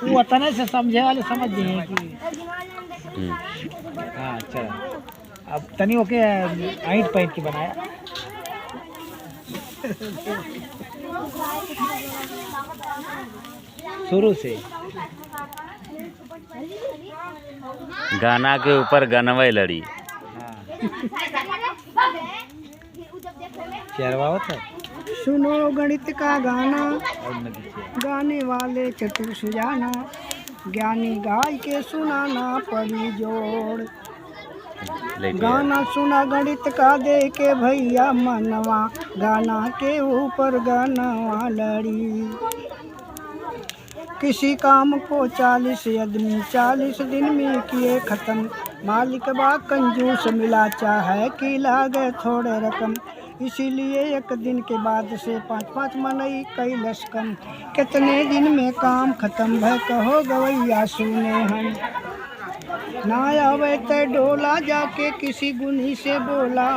वो उतने से समझे वाले समझ गए कि हाँ चलो। अब तनी ओके आइट पैंट की बनाया शुरू से। गाना के ऊपर गनवई लड़ी। चरवाओ था। सुनो गणित का गाना, गाने वाले चतुर सुजाना, ज्ञानी गाय के सुनाना पड़ी जोड़। गाना सुना गणित का दे के भैया मनवा, गाना के ऊपर गानवा लड़ी। किसी काम को 40 आदमी 40 दिन में किए खत्म, मालिक बा कंजूस मिला चाहे कि लागे थोड़े रकम, इसीलिए एक दिन के बाद से 5-5 मनई कई लश्कम। कितने दिन में काम खत्म भय कहो गवैया सुने हम, ना आवे ते डोला जाके किसी गुनी से बोला,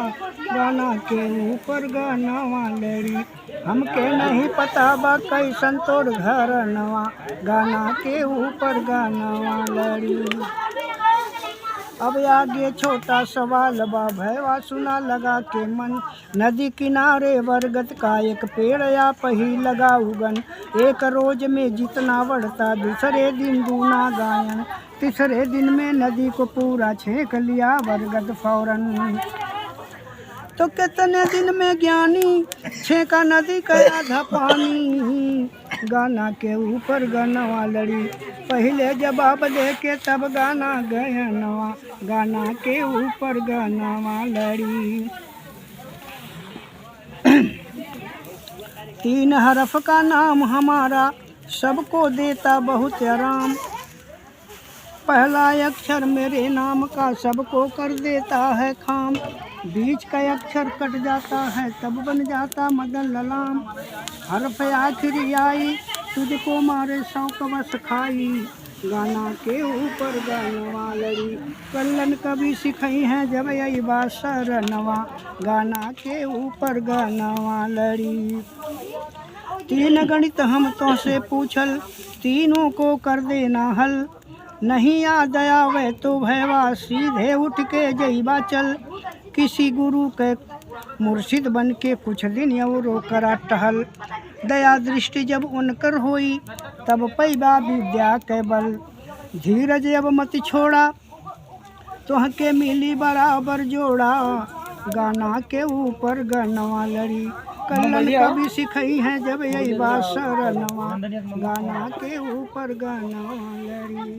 गाना के ऊपर गानवा लड़ी। हमके नहीं पता बा कैसन तोर घर नवा, गाना के ऊपर गानवा लड़ी। अब आगे छोटा सवाल बा भैया सुना लगा के मन, नदी किनारे बरगद का एक पेड़ या पही लगा उगन, एक रोज में जितना बढ़ता दूसरे दिन दूना गायन, तीसरे दिन में नदी को पूरा छेक लिया बरगद फौरन। तो कितने दिन में ज्ञानी छेका नदी का आधा पानी, गाना के ऊपर गानवा लड़ी। पहले जवाब दे के तब गाना गयनवा, गाना के ऊपर गानवा लड़ी। 3 हरफ का नाम हमारा सबको देता बहुत आराम, पहला अक्षर मेरे नाम का सबको कर देता है खाम, बीच का अक्षर कट जाता है तब बन जाता मदन ललाम, हरफ आखिरी आई तुझको मारे 100 कवस खाई, गाना के ऊपर गानवा लड़ी। कल्लन कभी सिखाई है जब यही बासर नवा, गाना के ऊपर गानवा लड़ी। 3 गणित हम तो से पूछल, तीनों को कर देना हल, नहीं याद आवे तो भैया सीधे उठ के जईबा चल, किसी गुरु के मुर्शिद बन के कुछ दिन और करा टहल, दया दृष्टि जब उनकर होई तब पैबा विद्या के बल, धीरज अब मत छोड़ा तोहके मिली बराबर जोड़ा, गाना के ऊपर गानवा लड़ी। कल्लन कभी सिखाई है जब यही बात सरनवा, गाना के ऊपर गानवा लड़ी।